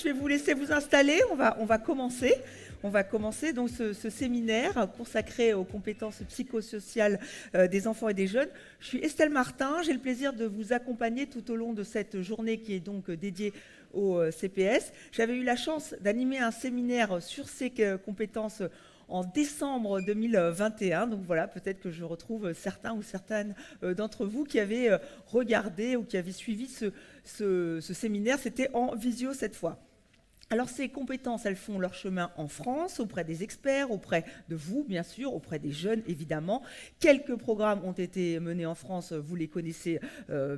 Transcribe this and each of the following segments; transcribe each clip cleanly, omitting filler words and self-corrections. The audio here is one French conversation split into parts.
je vais vous laisser vous installer. On va commencer. On va commencer donc ce séminaire consacré aux compétences psychosociales des enfants et des jeunes. Je suis Estelle Martin. J'ai le plaisir de vous accompagner tout au long de cette journée qui est donc dédiée au CPS. J'avais eu la chance d'animer un séminaire sur ces compétences en décembre 2021. Donc voilà, peut-être que je retrouve certains ou certaines d'entre vous qui avaient regardé ou qui avaient suivi ce séminaire. C'était en visio cette fois. Alors ces compétences, elles font leur chemin en France, auprès des experts, auprès de vous bien sûr, auprès des jeunes évidemment. Quelques programmes ont été menés en France, vous les connaissez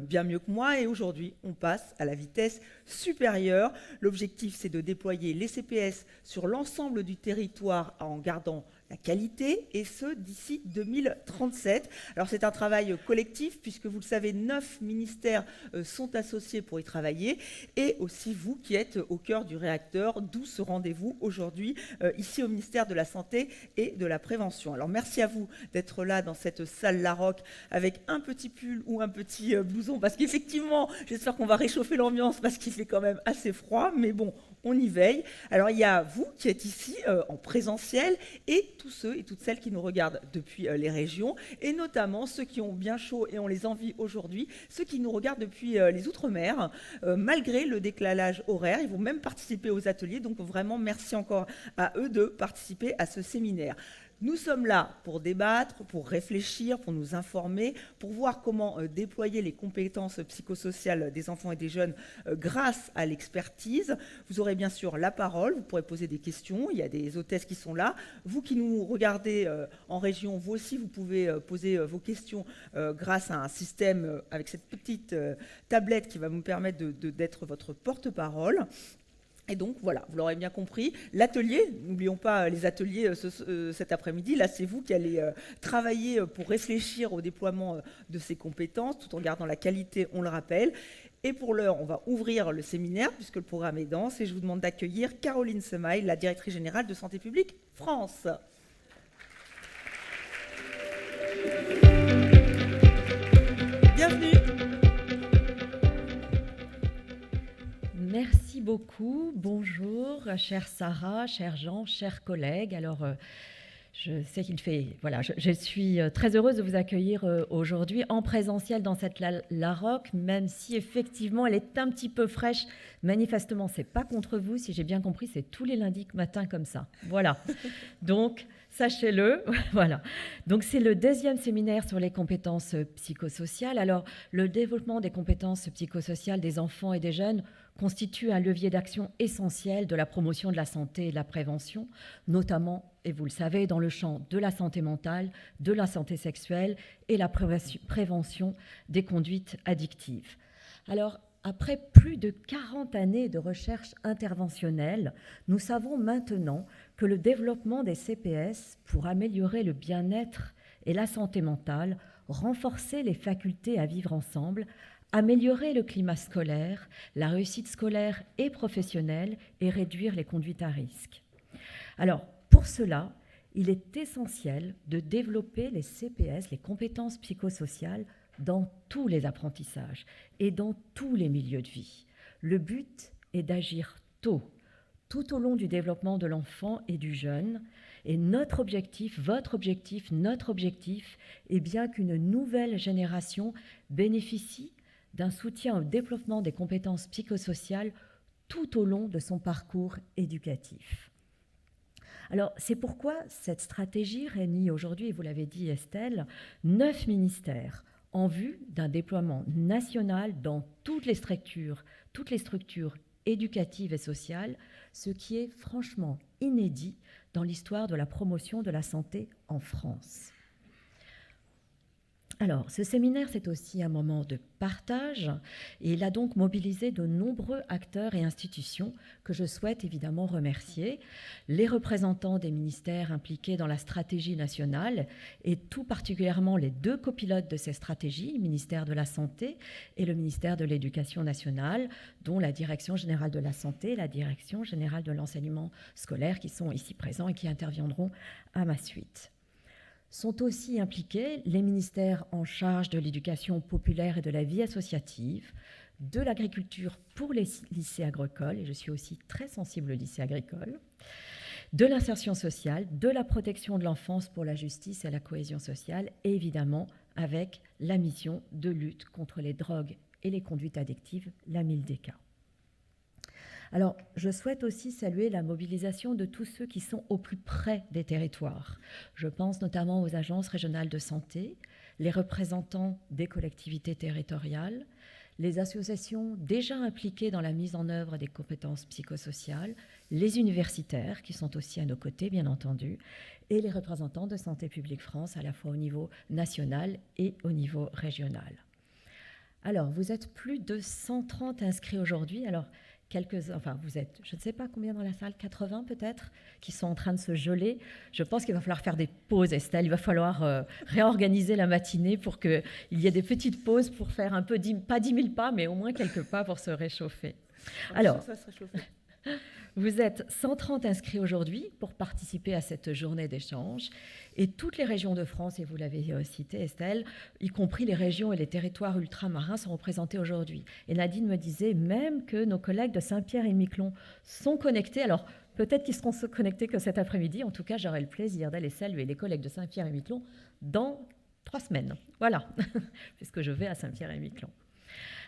bien mieux que moi, et aujourd'hui on passe à la vitesse supérieure. L'objectif c'est de déployer les CPS sur l'ensemble du territoire en gardant la qualité, et ce, d'ici 2037. Alors c'est un travail collectif, puisque vous le savez, 9 ministères sont associés pour y travailler, et aussi vous qui êtes au cœur du réacteur, d'où ce rendez-vous aujourd'hui, ici au ministère de la Santé et de la Prévention. Alors merci à vous d'être là dans cette salle Larocque, avec un petit pull ou un petit blouson, parce qu'effectivement, j'espère qu'on va réchauffer l'ambiance, parce qu'il fait quand même assez froid, mais bon, on y veille. Alors il y a vous qui êtes ici en présentiel, et tous ceux et toutes celles qui nous regardent depuis les régions, et notamment ceux qui ont bien chaud et on les envie aujourd'hui, ceux qui nous regardent depuis les Outre-mer, malgré le décalage horaire. Ils vont même participer aux ateliers, donc vraiment merci encore à eux de participer à ce séminaire. Nous sommes là pour débattre, pour réfléchir, pour nous informer, pour voir comment déployer les compétences psychosociales des enfants et des jeunes grâce à l'expertise. Vous aurez bien sûr la parole, vous pourrez poser des questions, il y a des hôtesses qui sont là. Vous qui nous regardez en région, vous aussi, vous pouvez poser vos questions grâce à un système avec cette petite tablette qui va vous permettre d'être votre porte-parole. Et donc, voilà, vous l'aurez bien compris, l'atelier, n'oublions pas les ateliers cet après-midi, là c'est vous qui allez travailler pour réfléchir au déploiement de ces compétences, tout en gardant la qualité, on le rappelle. Et pour l'heure, on va ouvrir le séminaire, puisque le programme est dense, et je vous demande d'accueillir Caroline Semaille, la directrice générale de Santé publique France. Bienvenue. Merci beaucoup. Bonjour, chère Sarah, chers Jean, chers collègues. Alors, je sais qu'il fait... Voilà, je suis très heureuse de vous accueillir aujourd'hui en présentiel dans cette Larocque, même si effectivement elle est un petit peu fraîche. Manifestement, c'est pas contre vous, si j'ai bien compris, c'est tous les lundis matin comme ça. Voilà. Donc, sachez-le. Voilà. Donc, c'est le deuxième séminaire sur les compétences psychosociales. Alors, le développement des compétences psychosociales des enfants et des jeunes constitue un levier d'action essentiel de la promotion de la santé et de la prévention, notamment, et vous le savez, dans le champ de la santé mentale, de la santé sexuelle et la prévention des conduites addictives. Alors, après plus de 40 années de recherche interventionnelle, nous savons maintenant que le développement des CPS pour améliorer le bien-être et la santé mentale, renforcer les facultés à vivre ensemble, améliorer le climat scolaire, la réussite scolaire et professionnelle et réduire les conduites à risque. Alors, pour cela, il est essentiel de développer les CPS, les compétences psychosociales, dans tous les apprentissages et dans tous les milieux de vie. Le but est d'agir tôt, tout au long du développement de l'enfant et du jeune. Et notre objectif, votre objectif, notre objectif est bien qu'une nouvelle génération bénéficie d'un soutien au développement des compétences psychosociales tout au long de son parcours éducatif. Alors, c'est pourquoi cette stratégie réunit aujourd'hui, et vous l'avez dit Estelle, 9 ministères en vue d'un déploiement national dans toutes les structures éducatives et sociales, ce qui est franchement inédit dans l'histoire de la promotion de la santé en France. Alors, ce séminaire, c'est aussi un moment de partage et il a donc mobilisé de nombreux acteurs et institutions que je souhaite évidemment remercier. Les représentants des ministères impliqués dans la stratégie nationale et tout particulièrement les 2 copilotes de ces stratégies, le ministère de la Santé et le ministère de l'Éducation nationale, dont la Direction générale de la Santé et la Direction générale de l'enseignement scolaire qui sont ici présents et qui interviendront à ma suite. Sont aussi impliqués les ministères en charge de l'éducation populaire et de la vie associative, de l'agriculture pour les lycées agricoles, et je suis aussi très sensible au lycée agricole, de l'insertion sociale, de la protection de l'enfance pour la justice et la cohésion sociale, et évidemment avec la mission de lutte contre les drogues et les conduites addictives, la MILDECA. Alors, je souhaite aussi saluer la mobilisation de tous ceux qui sont au plus près des territoires. Je pense notamment aux agences régionales de santé, les représentants des collectivités territoriales, les associations déjà impliquées dans la mise en œuvre des compétences psychosociales, les universitaires qui sont aussi à nos côtés, bien entendu, et les représentants de Santé publique France, à la fois au niveau national et au niveau régional. Alors, vous êtes plus de 130 inscrits aujourd'hui. Alors, vous êtes, je ne sais pas combien dans la salle, 80 peut-être, qui sont en train de se geler. Je pense qu'il va falloir faire des pauses, Estelle. Il va falloir réorganiser la matinée pour qu'il y ait des petites pauses pour faire un peu, pas 10 000 pas, mais au moins quelques pas pour se réchauffer. Alors, ça se réchauffer. Vous êtes 130 inscrits aujourd'hui pour participer à cette journée d'échange et toutes les régions de France, et vous l'avez cité Estelle, y compris les régions et les territoires ultramarins sont représentés aujourd'hui. Et Nadine me disait même que nos collègues de Saint-Pierre et Miquelon sont connectés. Alors peut-être qu'ils seront connectés que cet après-midi. En tout cas, j'aurai le plaisir d'aller saluer les collègues de Saint-Pierre et Miquelon dans 3 semaines. Voilà, puisque je vais à Saint-Pierre et Miquelon.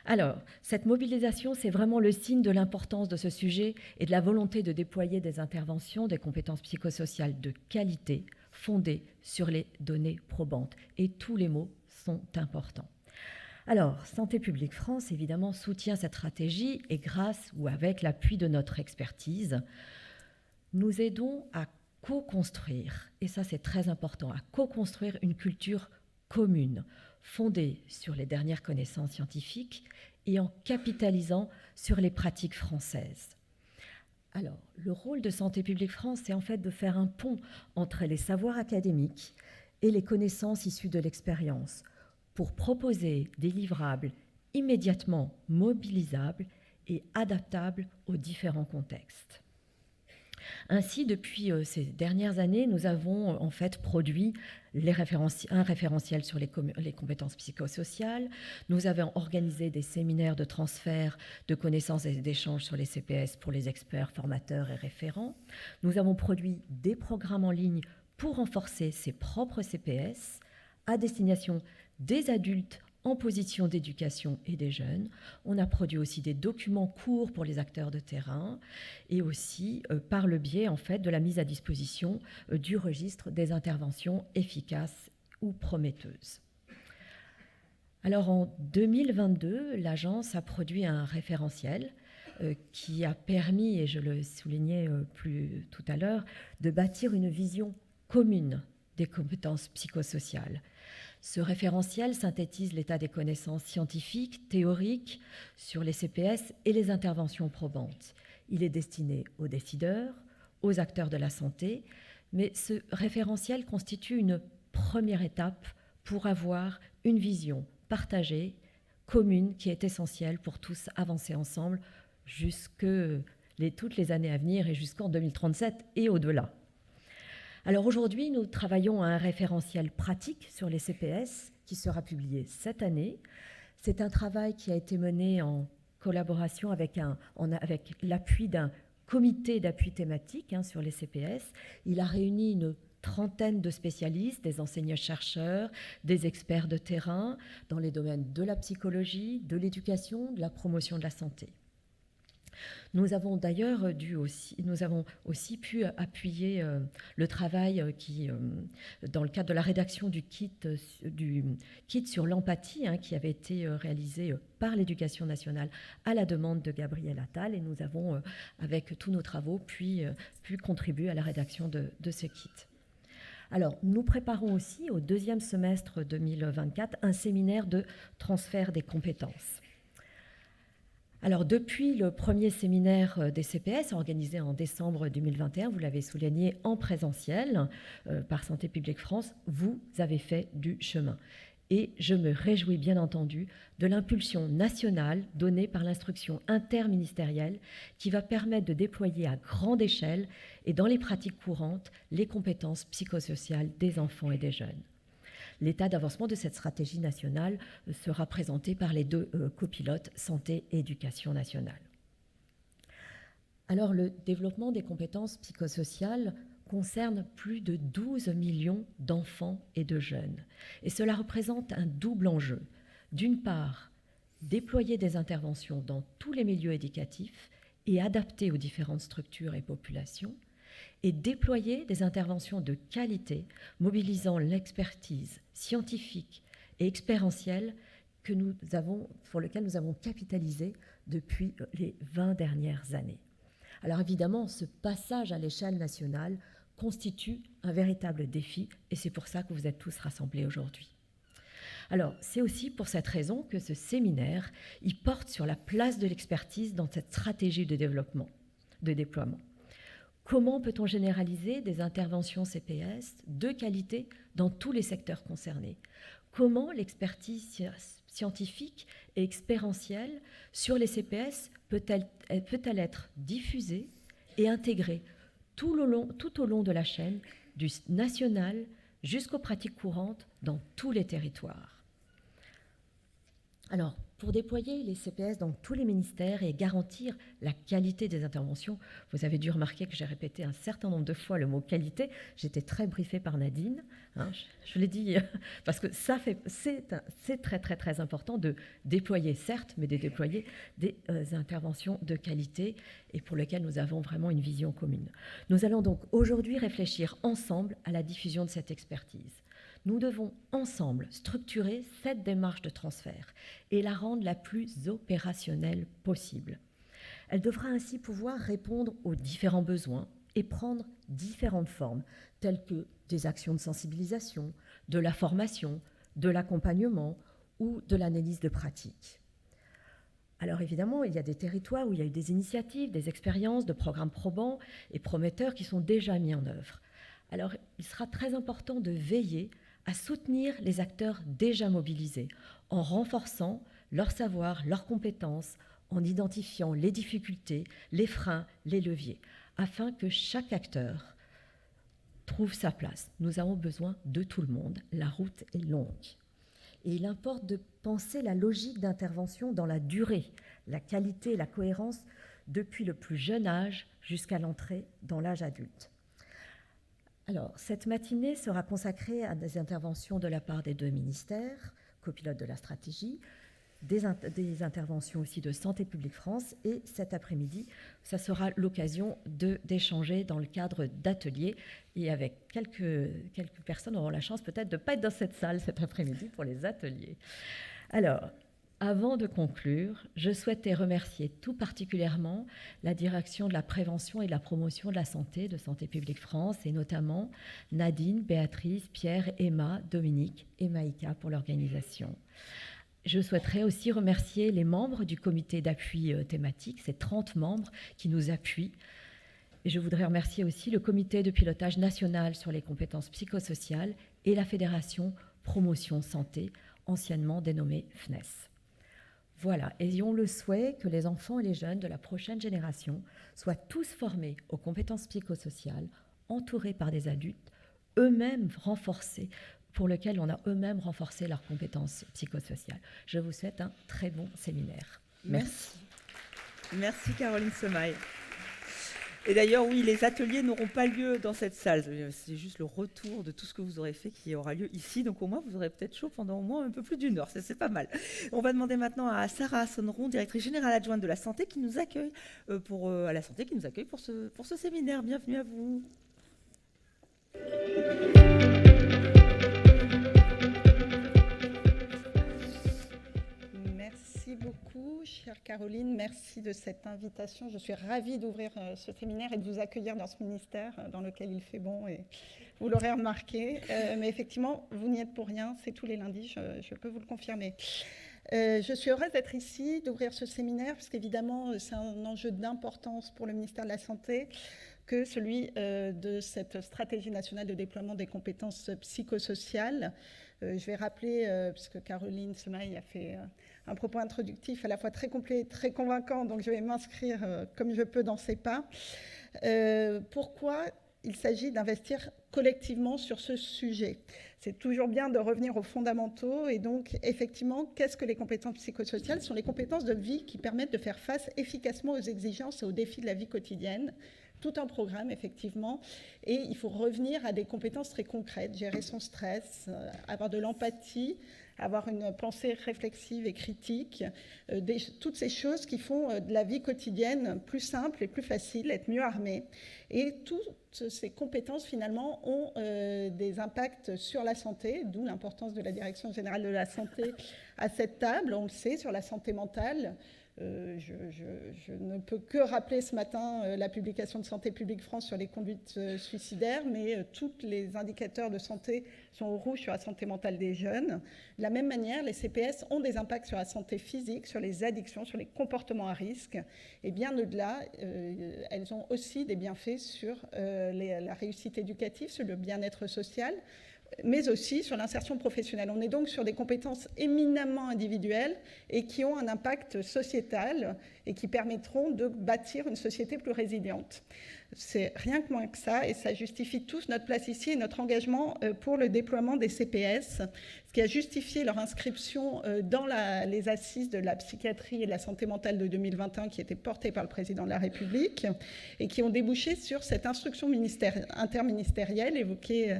Alors, cette mobilisation, c'est vraiment le signe de l'importance de ce sujet et de la volonté de déployer des interventions, des compétences psychosociales de qualité, fondées sur les données probantes. Et tous les mots sont importants. Alors, Santé publique France, évidemment, soutient cette stratégie et grâce ou avec l'appui de notre expertise, nous aidons à co-construire, et ça c'est très important, à co-construire une culture commune, fondée sur les dernières connaissances scientifiques et en capitalisant sur les pratiques françaises. Alors, le rôle de Santé publique France, c'est en fait de faire un pont entre les savoirs académiques et les connaissances issues de l'expérience pour proposer des livrables immédiatement mobilisables et adaptables aux différents contextes. Ainsi, depuis ces dernières années, nous avons en fait produit un référentiel sur les compétences psychosociales. Nous avons organisé des séminaires de transfert de connaissances et d'échanges sur les CPS pour les experts, formateurs et référents. Nous avons produit des programmes en ligne pour renforcer ses propres CPS à destination des adultes en position d'éducation et des jeunes. On a produit aussi des documents courts pour les acteurs de terrain et aussi par le biais en fait de la mise à disposition du registre des interventions efficaces ou prometteuses. Alors en 2022, l'agence a produit un référentiel qui a permis, et je le soulignais plus tout à l'heure, de bâtir une vision commune des compétences psychosociales. Ce référentiel synthétise l'état des connaissances scientifiques, théoriques sur les CPS et les interventions probantes. Il est destiné aux décideurs, aux acteurs de la santé, mais ce référentiel constitue une première étape pour avoir une vision partagée, commune, qui est essentielle pour tous avancer ensemble toutes les années à venir et jusqu'en 2037 et au-delà. Alors aujourd'hui, nous travaillons à un référentiel pratique sur les CPS qui sera publié cette année. C'est un travail qui a été mené en collaboration avec l'appui d'un comité d'appui thématique sur les CPS. Il a réuni une trentaine de spécialistes, des enseignants-chercheurs, des experts de terrain dans les domaines de la psychologie, de l'éducation, de la promotion de la santé. Nous avons d'ailleurs aussi pu appuyer le travail dans le cadre de la rédaction du kit sur l'empathie qui avait été réalisé par l'Éducation nationale à la demande de Gabriel Attal, et nous avons, avec tous nos travaux, pu contribuer à la rédaction de ce kit. Alors, nous préparons aussi au deuxième semestre 2024 un séminaire de transfert des compétences. Alors, depuis le premier séminaire des CPS organisé en décembre 2021, vous l'avez souligné en présentiel par Santé publique France, vous avez fait du chemin. Et je me réjouis bien entendu de l'impulsion nationale donnée par l'instruction interministérielle qui va permettre de déployer à grande échelle et dans les pratiques courantes les compétences psychosociales des enfants et des jeunes. L'état d'avancement de cette stratégie nationale sera présenté par les deux copilotes santé et éducation nationale. Alors, le développement des compétences psychosociales concerne plus de 12 millions d'enfants et de jeunes. Et cela représente un double enjeu. D'une part, déployer des interventions dans tous les milieux éducatifs et adaptées aux différentes structures et populations, et déployer des interventions de qualité mobilisant l'expertise scientifique et expérientielle pour lequel nous avons capitalisé depuis les 20 dernières années. Alors évidemment, ce passage à l'échelle nationale constitue un véritable défi et c'est pour ça que vous êtes tous rassemblés aujourd'hui. Alors, c'est aussi pour cette raison que ce séminaire, il porte sur la place de l'expertise dans cette stratégie de développement, de déploiement. Comment peut-on généraliser des interventions CPS de qualité dans tous les secteurs concernés? Comment l'expertise scientifique et expérientielle sur les CPS peut-elle être diffusée et intégrée tout au long de la chaîne, du national jusqu'aux pratiques courantes dans tous les territoires? Alors, pour déployer les CPS dans tous les ministères et garantir la qualité des interventions, vous avez dû remarquer que j'ai répété un certain nombre de fois le mot qualité. J'étais très briefée par Nadine. Je l'ai dit parce que c'est très, très, très important de déployer, certes, mais de déployer des interventions de qualité et pour lesquelles nous avons vraiment une vision commune. Nous allons donc aujourd'hui réfléchir ensemble à la diffusion de cette expertise. Nous devons ensemble structurer cette démarche de transfert et la rendre la plus opérationnelle possible. Elle devra ainsi pouvoir répondre aux différents besoins et prendre différentes formes, telles que des actions de sensibilisation, de la formation, de l'accompagnement ou de l'analyse de pratique. Alors évidemment, il y a des territoires où il y a eu des initiatives, des expériences, de programmes probants et prometteurs qui sont déjà mis en œuvre. Alors il sera très important de veiller à soutenir les acteurs déjà mobilisés, en renforçant leur savoir, leurs compétences, en identifiant les difficultés, les freins, les leviers, afin que chaque acteur trouve sa place. Nous avons besoin de tout le monde, la route est longue. Et il importe de penser la logique d'intervention dans la durée, la qualité et la cohérence depuis le plus jeune âge jusqu'à l'entrée dans l'âge adulte. Alors, cette matinée sera consacrée à des interventions de la part des deux ministères, copilotes de la stratégie, des interventions aussi de Santé publique France, et cet après-midi, ça sera l'occasion d'échanger dans le cadre d'ateliers, et avec quelques personnes auront la chance peut-être de ne pas être dans cette salle cet après-midi pour les ateliers. Alors, avant de conclure, je souhaitais remercier tout particulièrement la direction de la prévention et de la promotion de la santé de Santé publique France, et notamment Nadine, Béatrice, Pierre, Emma, Dominique et Maïka pour l'organisation. Je souhaiterais aussi remercier les membres du comité d'appui thématique, ces 30 membres qui nous appuient. Et je voudrais remercier aussi le comité de pilotage national sur les compétences psychosociales et la fédération Promotion Santé, anciennement dénommée FNES. Voilà, ayons le souhait que les enfants et les jeunes de la prochaine génération soient tous formés aux compétences psychosociales, entourés par des adultes, eux-mêmes renforcés, pour lesquels on a eux-mêmes renforcé leurs compétences psychosociales. Je vous souhaite un très bon séminaire. Merci. Merci Caroline Semaille. Et d'ailleurs, oui, les ateliers n'auront pas lieu dans cette salle. C'est juste le retour de tout ce que vous aurez fait qui aura lieu ici. Donc au moins, vous aurez peut-être chaud pendant au moins un peu plus d'une heure. C'est pas mal. On va demander maintenant à Sarah Sonneron, directrice générale adjointe de la santé, qui nous accueille pour ce séminaire. Bienvenue à vous. Merci beaucoup, chère Caroline. Merci de cette invitation. Je suis ravie d'ouvrir ce séminaire et de vous accueillir dans ce ministère dans lequel il fait bon, et vous l'aurez remarqué. Mais effectivement, vous n'y êtes pour rien. C'est tous les lundis, je peux vous le confirmer. Je suis heureuse d'être ici, d'ouvrir ce séminaire, parce qu'évidemment, c'est un enjeu d'importance pour le ministère de la Santé que celui de cette stratégie nationale de déploiement des compétences psychosociales. Je vais rappeler, puisque Caroline Semaille a fait un propos introductif à la fois très complet et très convaincant, donc je vais m'inscrire comme je peux dans ses pas. Pourquoi il s'agit d'investir collectivement sur ce sujet. C'est toujours bien de revenir aux fondamentaux et donc effectivement, qu'est-ce que les compétences psychosociales ? Ce sont les compétences de vie qui permettent de faire face efficacement aux exigences et aux défis de la vie quotidienne. Tout un programme, effectivement, et il faut revenir à des compétences très concrètes, gérer son stress, avoir de l'empathie, avoir une pensée réflexive et critique, toutes ces choses qui font de la vie quotidienne plus simple et plus facile, être mieux armé. Et toutes ces compétences, finalement, ont des impacts sur la santé, d'où l'importance de la Direction générale de la santé à cette table, on le sait, sur la santé mentale. Je ne peux que rappeler ce matin la publication de Santé publique France sur les conduites suicidaires, mais tous les indicateurs de santé sont au rouge sur la santé mentale des jeunes. De la même manière, les CPS ont des impacts sur la santé physique, sur les addictions, sur les comportements à risque. Et bien au-delà, elles ont aussi des bienfaits sur la réussite éducative, sur le bien-être social, mais aussi sur l'insertion professionnelle. On est donc sur des compétences éminemment individuelles et qui ont un impact sociétal et qui permettront de bâtir une société plus résiliente. C'est rien que moins que ça, et ça justifie tous notre place ici et notre engagement pour le déploiement des CPS, ce qui a justifié leur inscription dans les assises de la psychiatrie et de la santé mentale de 2021 qui étaient portées par le président de la République et qui ont débouché sur cette instruction interministérielle évoquée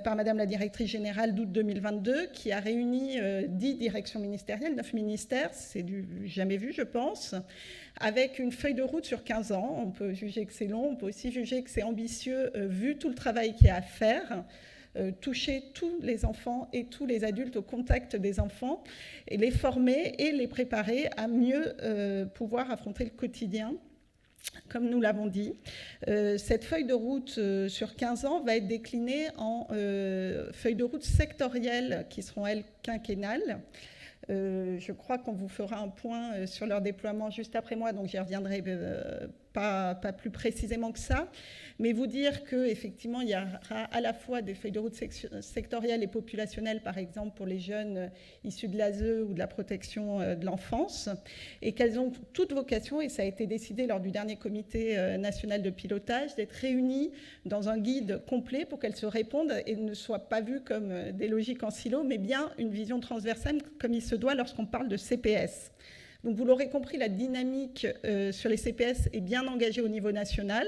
par Madame la Directrice Générale d'août 2022, qui a réuni 10 directions ministérielles, 9 ministères, c'est du jamais vu, je pense, avec une feuille de route sur 15 ans. On peut juger que c'est long, on peut aussi juger que c'est ambitieux, vu tout le travail qu'il y a à faire, toucher tous les enfants et tous les adultes au contact des enfants, et les former et les préparer à mieux pouvoir affronter le quotidien. Comme nous l'avons dit, cette feuille de route sur 15 ans va être déclinée en feuilles de route sectorielles qui seront, elles, quinquennales. Je crois qu'on vous fera un point sur leur déploiement juste après moi, donc j'y reviendrai pas plus précisément que ça, mais vous dire qu'effectivement, il y aura à la fois des feuilles de route sectorielles et populationnelles, par exemple pour les jeunes issus de l'ASE ou de la protection de l'enfance, et qu'elles ont toute vocation, et ça a été décidé lors du dernier comité national de pilotage, d'être réunies dans un guide complet pour qu'elles se répondent et ne soient pas vues comme des logiques en silo, mais bien une vision transversale comme il se doit lorsqu'on parle de CPS. Donc vous l'aurez compris, la dynamique sur les CPS est bien engagée au niveau national.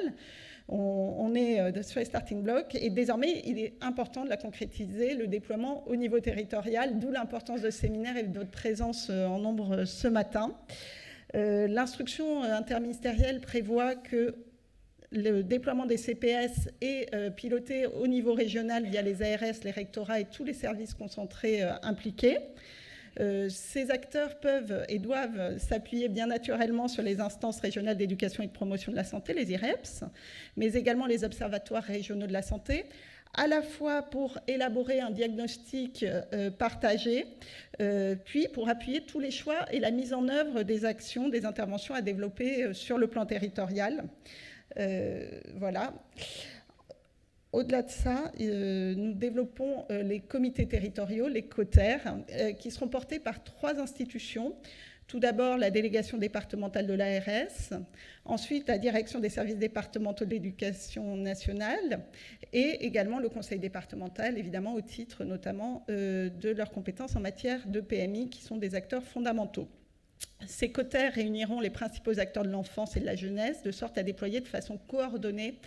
On est sur les starting blocks et désormais, il est important de la concrétiser, le déploiement au niveau territorial, d'où l'importance de ce séminaire et de votre présence en nombre ce matin. L'instruction interministérielle prévoit que le déploiement des CPS est piloté au niveau régional via les ARS, les rectorats et tous les services concentrés impliqués. Ces acteurs peuvent et doivent s'appuyer bien naturellement sur les instances régionales d'éducation et de promotion de la santé, les IREPS, mais également les observatoires régionaux de la santé, à la fois pour élaborer un diagnostic partagé, puis pour appuyer tous les choix et la mise en œuvre des actions, des interventions à développer sur le plan territorial. Voilà. Au-delà de ça, nous développons les comités territoriaux, les COTER, qui seront portés par 3 institutions. Tout d'abord, la délégation départementale de l'ARS, ensuite la direction des services départementaux de l'éducation nationale et également le conseil départemental, évidemment au titre notamment de leurs compétences en matière de PMI, qui sont des acteurs fondamentaux. Ces COTER réuniront les principaux acteurs de l'enfance et de la jeunesse, de sorte à déployer de façon coordonnée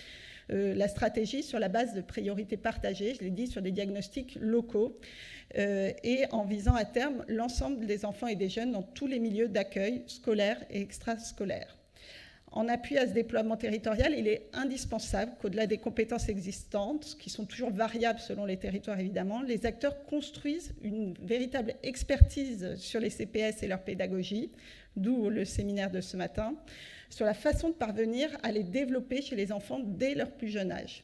la stratégie sur la base de priorités partagées, je l'ai dit, sur des diagnostics locaux et en visant à terme l'ensemble des enfants et des jeunes dans tous les milieux d'accueil scolaire et extrascolaire. En appui à ce déploiement territorial, il est indispensable qu'au-delà des compétences existantes, qui sont toujours variables selon les territoires évidemment, les acteurs construisent une véritable expertise sur les CPS et leur pédagogie, d'où le séminaire de ce matin, sur la façon de parvenir à les développer chez les enfants dès leur plus jeune âge.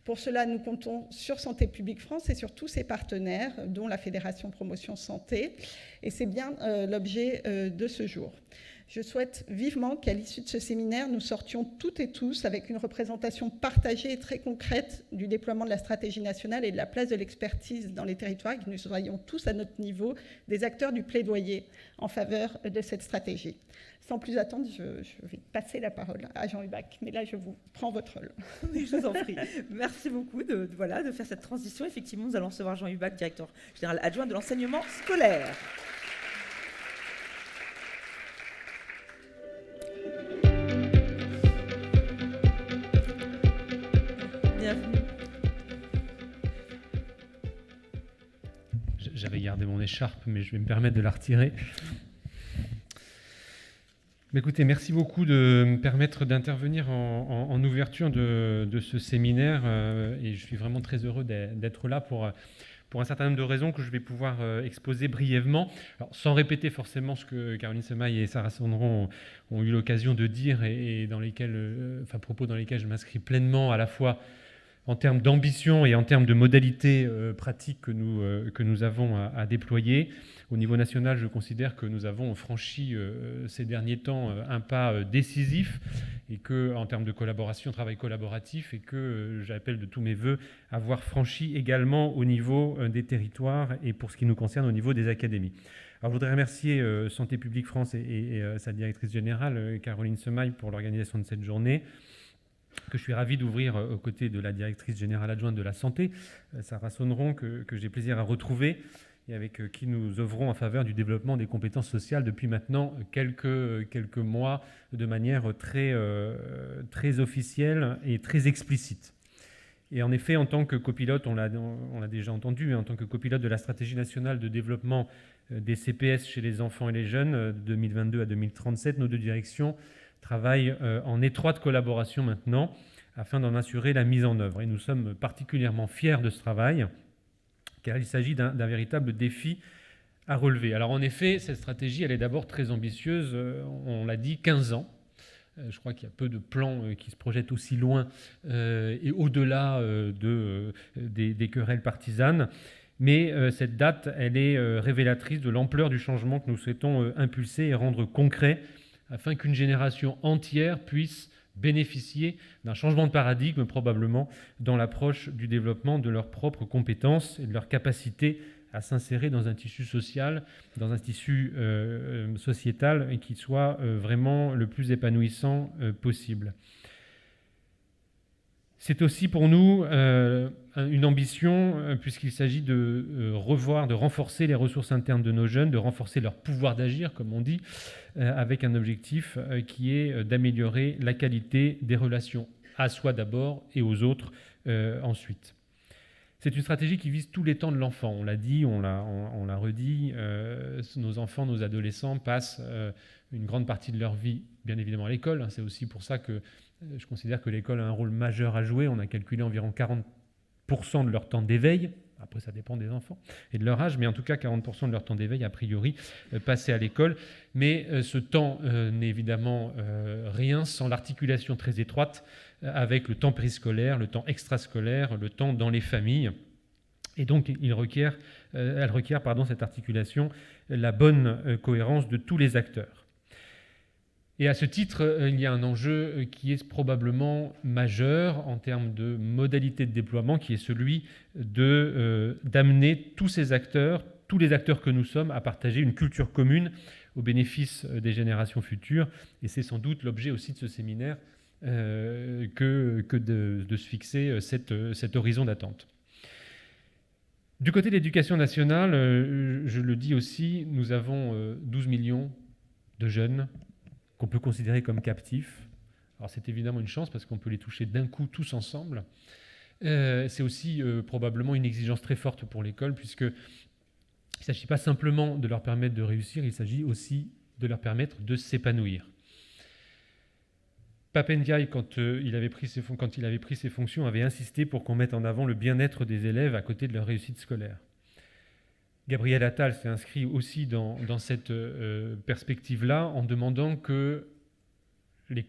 Pour cela, nous comptons sur Santé publique France et sur tous ses partenaires, dont la Fédération Promotion Santé, et c'est bien l'objet de ce jour. Je souhaite vivement qu'à l'issue de ce séminaire, nous sortions toutes et tous avec une représentation partagée et très concrète du déploiement de la stratégie nationale et de la place de l'expertise dans les territoires, que nous soyons tous à notre niveau des acteurs du plaidoyer en faveur de cette stratégie. Sans plus attendre, je vais passer la parole à Jean Hubac, mais là, je vous prends votre rôle. Oui, je vous en prie. Merci beaucoup de faire cette transition. Effectivement, nous allons recevoir Jean Hubac, directeur général adjoint de l'enseignement scolaire. Bienvenue. J'avais gardé mon écharpe, mais je vais me permettre de la retirer. Écoutez, merci beaucoup de me permettre d'intervenir en ouverture de ce séminaire et je suis vraiment très heureux d'être là pour un certain nombre de raisons que je vais pouvoir exposer brièvement. Alors, sans répéter forcément ce que Caroline Semaille et Sarah Sandron ont eu l'occasion de dire et propos dans lesquels je m'inscris pleinement à la fois en termes d'ambition et en termes de modalités pratiques que nous avons à déployer. Au niveau national, je considère que nous avons franchi ces derniers temps un pas décisif et qu'en termes de collaboration, travail collaboratif, et que j'appelle de tous mes voeux avoir franchi également au niveau des territoires et pour ce qui nous concerne au niveau des académies. Alors, je voudrais remercier Santé publique France et sa directrice générale, Caroline Semaille, pour l'organisation de cette journée, que je suis ravi d'ouvrir aux côtés de la directrice générale adjointe de la santé, Sarah Sandron, que j'ai plaisir à retrouver et avec qui nous œuvrons en faveur du développement des compétences sociales depuis maintenant quelques mois de manière très officielle et très explicite. Et en effet, en tant que copilote, on l'a déjà entendu, en tant que copilote de la stratégie nationale de développement des CPS chez les enfants et les jeunes de 2022 à 2037, nos deux directions travaillent en étroite collaboration maintenant afin d'en assurer la mise en œuvre. Et nous sommes particulièrement fiers de ce travail, car il s'agit d'un véritable défi à relever. Alors en effet, cette stratégie, elle est d'abord très ambitieuse, on l'a dit, 15 ans. Je crois qu'il y a peu de plans qui se projettent aussi loin et au-delà des querelles partisanes. Mais cette date, elle est révélatrice de l'ampleur du changement que nous souhaitons impulser et rendre concret afin qu'une génération entière puisse bénéficier d'un changement de paradigme probablement dans l'approche du développement de leurs propres compétences et de leur capacité à s'insérer dans un tissu social, dans un tissu sociétal et qui soit vraiment le plus épanouissant possible. C'est aussi pour nous une ambition puisqu'il s'agit de revoir, de renforcer les ressources internes de nos jeunes, de renforcer leur pouvoir d'agir, comme on dit, avec un objectif qui est d'améliorer la qualité des relations à soi d'abord et aux autres ensuite. C'est une stratégie qui vise tous les temps de l'enfant. On l'a dit, on l'a redit, nos enfants, nos adolescents passent une grande partie de leur vie, bien évidemment, à l'école. C'est aussi pour ça que je considère que l'école a un rôle majeur à jouer. On a calculé environ 40% de leur temps d'éveil. Après, ça dépend des enfants et de leur âge, mais en tout cas, 40% de leur temps d'éveil, a priori, passé à l'école. Mais ce temps n'est évidemment rien sans l'articulation très étroite avec le temps périscolaire, le temps extrascolaire, le temps dans les familles. Et donc, elle requiert, cette articulation, la bonne cohérence de tous les acteurs. Et à ce titre, il y a un enjeu qui est probablement majeur en termes de modalité de déploiement, qui est celui d'amener tous ces acteurs, tous les acteurs que nous sommes, à partager une culture commune au bénéfice des générations futures. Et c'est sans doute l'objet aussi de ce séminaire que de se fixer cet horizon d'attente. Du côté de l'éducation nationale, je le dis aussi, nous avons 12 millions de jeunes qu'on peut considérer comme captifs. Alors c'est évidemment une chance parce qu'on peut les toucher d'un coup tous ensemble. C'est aussi probablement une exigence très forte pour l'école puisqu'il ne s'agit pas simplement de leur permettre de réussir, il s'agit aussi de leur permettre de s'épanouir. Pape Ndiaye, quand il avait pris ses fonctions, avait insisté pour qu'on mette en avant le bien-être des élèves à côté de leur réussite scolaire. Gabriel Attal s'est inscrit aussi dans cette perspective-là en demandant que les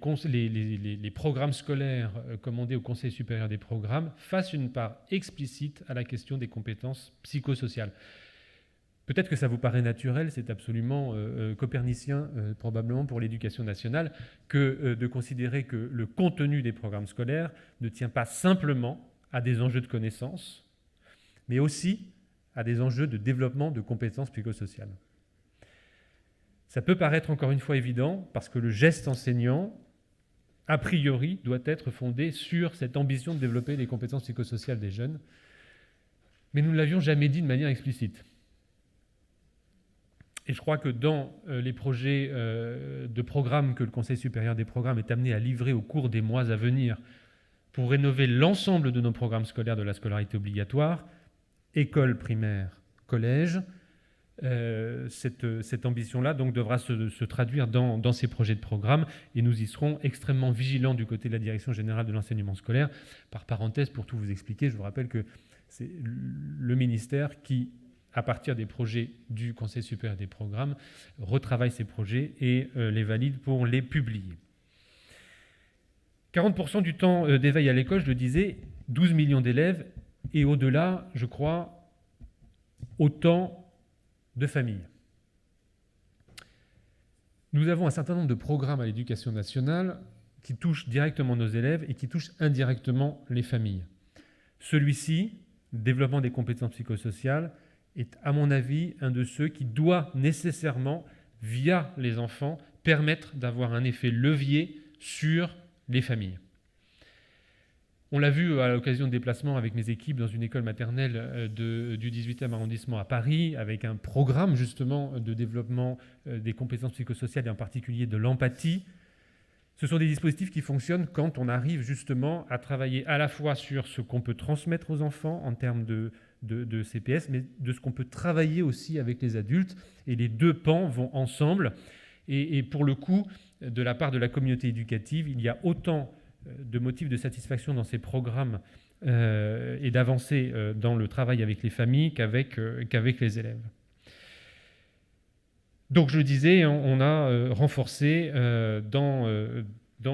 programmes scolaires commandés au Conseil supérieur des programmes fassent une part explicite à la question des compétences psychosociales. Peut-être que ça vous paraît naturel, c'est absolument copernicien probablement pour l'éducation nationale, que de considérer que le contenu des programmes scolaires ne tient pas simplement à des enjeux de connaissances, mais aussi à des enjeux de développement de compétences psychosociales. Ça peut paraître encore une fois évident, parce que le geste enseignant, a priori, doit être fondé sur cette ambition de développer les compétences psychosociales des jeunes, mais nous ne l'avions jamais dit de manière explicite. Et je crois que dans les projets de programmes que le Conseil supérieur des programmes est amené à livrer au cours des mois à venir pour rénover l'ensemble de nos programmes scolaires de la scolarité obligatoire, école primaire, collège, cette ambition-là donc devra se traduire dans ces projets de programme, et nous y serons extrêmement vigilants du côté de la Direction générale de l'enseignement scolaire. Par parenthèse, pour tout vous expliquer, je vous rappelle que c'est le ministère qui, à partir des projets du Conseil supérieur des programmes, retravaille ces projets et les valide pour les publier. 40% du temps d'éveil à l'école, je le disais, 12 millions d'élèves, et au-delà, je crois, autant de familles. Nous avons un certain nombre de programmes à l'éducation nationale qui touchent directement nos élèves et qui touchent indirectement les familles. Celui-ci, le développement des compétences psychosociales, est, à mon avis, un de ceux qui doit nécessairement, via les enfants, permettre d'avoir un effet levier sur les familles. On l'a vu à l'occasion de déplacements avec mes équipes dans une école maternelle du 18e arrondissement à Paris, avec un programme justement de développement des compétences psychosociales et en particulier de l'empathie. Ce sont des dispositifs qui fonctionnent quand on arrive justement à travailler à la fois sur ce qu'on peut transmettre aux enfants en termes de CPS, mais de ce qu'on peut travailler aussi avec les adultes. Et les deux pans vont ensemble. Et pour le coup, de la part de la communauté éducative, il y a autant de motifs de satisfaction dans ces programmes et d'avancées dans le travail avec les familles qu'avec les élèves. Donc je le disais, on a renforcé dans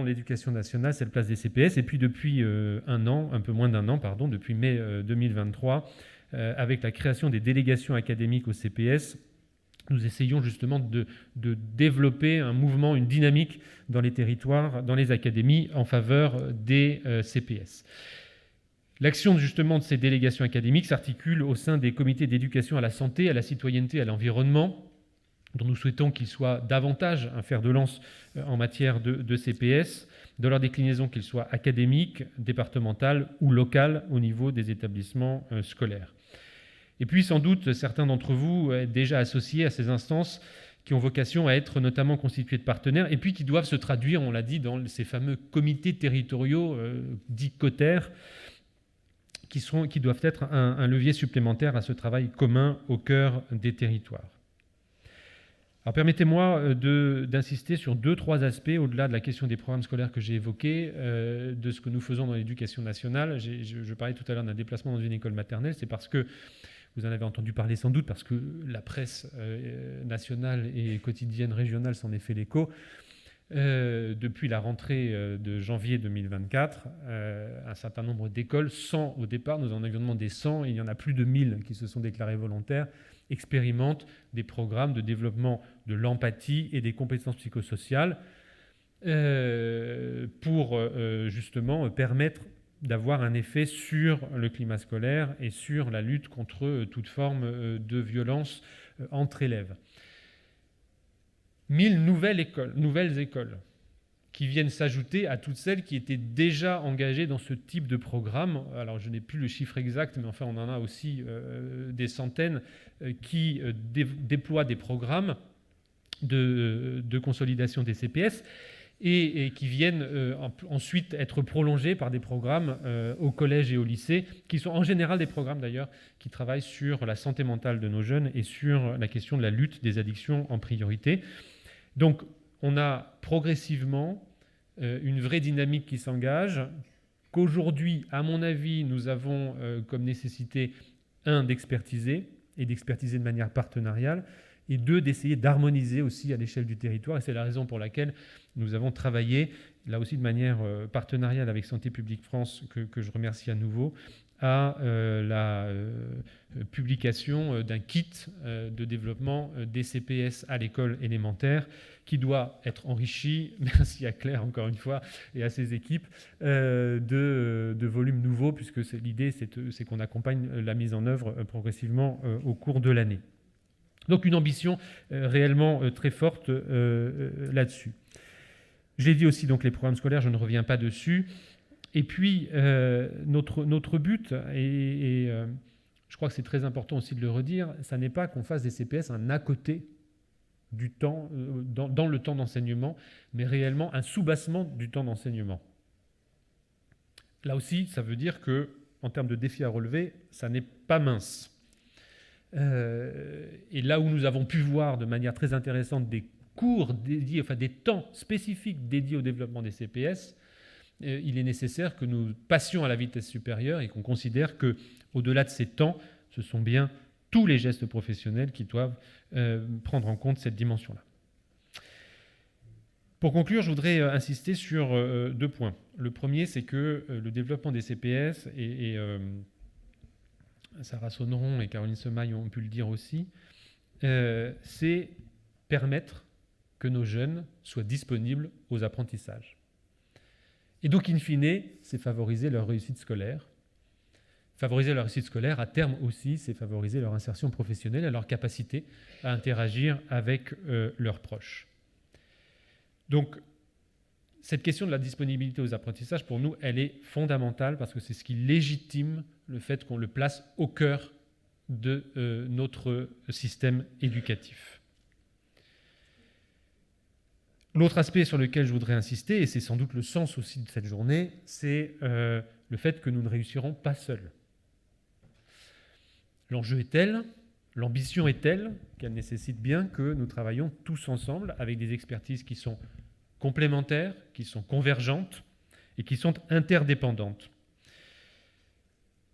l'éducation nationale cette place des CPS, et puis depuis un peu moins d'un an, depuis mai 2023, avec la création des délégations académiques au CPS, nous essayons justement de développer un mouvement, une dynamique dans les territoires, dans les académies, en faveur des CPS. L'action justement de ces délégations académiques s'articule au sein des comités d'éducation à la santé, à la citoyenneté, à l'environnement, dont nous souhaitons qu'ils soient davantage un fer de lance en matière de CPS, dans leur déclinaison qu'ils soient académiques, départementales ou locales au niveau des établissements scolaires. Et puis, sans doute, certains d'entre vous déjà associés à ces instances qui ont vocation à être notamment constituées de partenaires et puis qui doivent se traduire, on l'a dit, dans ces fameux comités territoriaux dits cotères qui doivent être un levier supplémentaire à ce travail commun au cœur des territoires. Alors permettez-moi d'insister sur 2-3 aspects, au-delà de la question des programmes scolaires que j'ai évoqués, de ce que nous faisons dans l'éducation nationale. Je parlais tout à l'heure d'un déplacement dans une école maternelle, c'est parce que vous en avez entendu parler sans doute, parce que la presse nationale et quotidienne régionale s'en est fait l'écho. Depuis la rentrée de janvier 2024, un certain nombre d'écoles, 100 au départ, nous en avions demandé 100, et il y en a plus de 1000 qui se sont déclarés volontaires, expérimentent des programmes de développement de l'empathie et des compétences psychosociales pour justement permettre d'avoir un effet sur le climat scolaire et sur la lutte contre toute forme de violence entre élèves. 1000 nouvelles écoles qui viennent s'ajouter à toutes celles qui étaient déjà engagées dans ce type de programme. Alors je n'ai plus le chiffre exact, mais enfin on en a aussi des centaines qui déploient des programmes de consolidation des CPS et qui viennent ensuite être prolongés par des programmes au collège et au lycée, qui sont en général des programmes d'ailleurs qui travaillent sur la santé mentale de nos jeunes et sur la question de la lutte des addictions en priorité. Donc on a progressivement une vraie dynamique qui s'engage, qu'aujourd'hui, à mon avis, nous avons comme nécessité, 1, d'expertiser, et d'expertiser de manière partenariale, et 2, d'essayer d'harmoniser aussi à l'échelle du territoire. Et c'est la raison pour laquelle nous avons travaillé, là aussi de manière partenariale avec Santé publique France, que je remercie à nouveau, à la publication d'un kit de développement des CPS à l'école élémentaire qui doit être enrichi, merci à Claire encore une fois et à ses équipes, de volumes nouveaux, puisque l'idée c'est qu'on accompagne la mise en œuvre progressivement au cours de l'année. Donc une ambition réellement très forte là-dessus. Je l'ai dit aussi, donc les programmes scolaires, je ne reviens pas dessus. Et puis, notre but, et je crois que c'est très important aussi de le redire, ça n'est pas qu'on fasse des CPS un à côté du temps, dans le temps d'enseignement, mais réellement un soubassement du temps d'enseignement. Là aussi, ça veut dire que, en termes de défis à relever, ça n'est pas mince. Et là où nous avons pu voir de manière très intéressante des cours dédiés, enfin des temps spécifiques dédiés au développement des CPS, il est nécessaire que nous passions à la vitesse supérieure et qu'on considère qu'au-delà de ces temps, ce sont bien tous les gestes professionnels qui doivent prendre en compte cette dimension-là. Pour conclure, je voudrais insister sur 2 points. Le premier, c'est que le développement des CPS, et Sarah Sonneron et Caroline Semaille ont pu le dire aussi, c'est permettre que nos jeunes soient disponibles aux apprentissages. Et donc, in fine, c'est favoriser leur réussite scolaire. Favoriser leur réussite scolaire, à terme aussi, c'est favoriser leur insertion professionnelle et leur capacité à interagir avec leurs proches. Donc, cette question de la disponibilité aux apprentissages, pour nous, elle est fondamentale parce que c'est ce qui légitime le fait qu'on le place au cœur de notre système éducatif. L'autre aspect sur lequel je voudrais insister, et c'est sans doute le sens aussi de cette journée, c'est le fait que nous ne réussirons pas seuls. L'enjeu est tel, l'ambition est telle, qu'elle nécessite bien que nous travaillions tous ensemble avec des expertises qui sont complémentaires, qui sont convergentes et qui sont interdépendantes.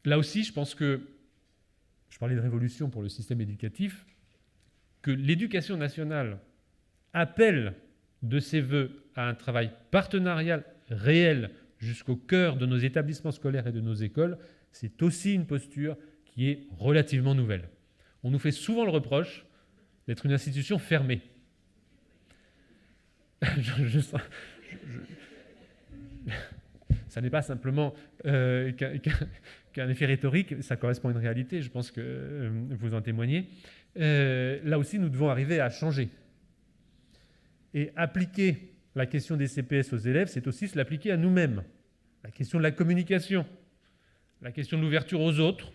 Là aussi, je pense que, je parlais de révolution pour le système éducatif, que l'éducation nationale appelle de ses voeux à un travail partenarial réel jusqu'au cœur de nos établissements scolaires et de nos écoles, c'est aussi une posture qui est relativement nouvelle. On nous fait souvent le reproche d'être une institution fermée. Ça n'est pas simplement qu'un effet rhétorique, ça correspond à une réalité, je pense que vous en témoignez. Là aussi, nous devons arriver à changer. Et appliquer la question des CPS aux élèves, c'est aussi se l'appliquer à nous-mêmes. La question de la communication, la question de l'ouverture aux autres,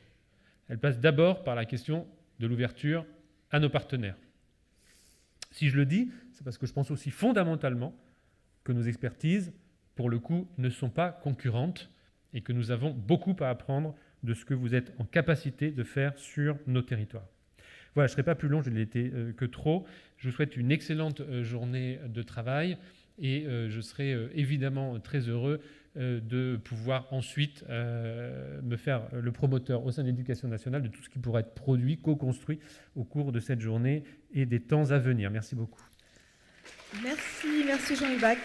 elle passe d'abord par la question de l'ouverture à nos partenaires. Si je le dis, c'est parce que je pense aussi fondamentalement que nos expertises, pour le coup, ne sont pas concurrentes et que nous avons beaucoup à apprendre de ce que vous êtes en capacité de faire sur nos territoires. Voilà, je ne serai pas plus long, je l'ai été que trop. Je vous souhaite une excellente journée de travail et je serai évidemment très heureux de pouvoir ensuite me faire le promoteur au sein de l'Éducation nationale de tout ce qui pourra être produit, co-construit au cours de cette journée et des temps à venir. Merci beaucoup. Merci Jean-Hubert.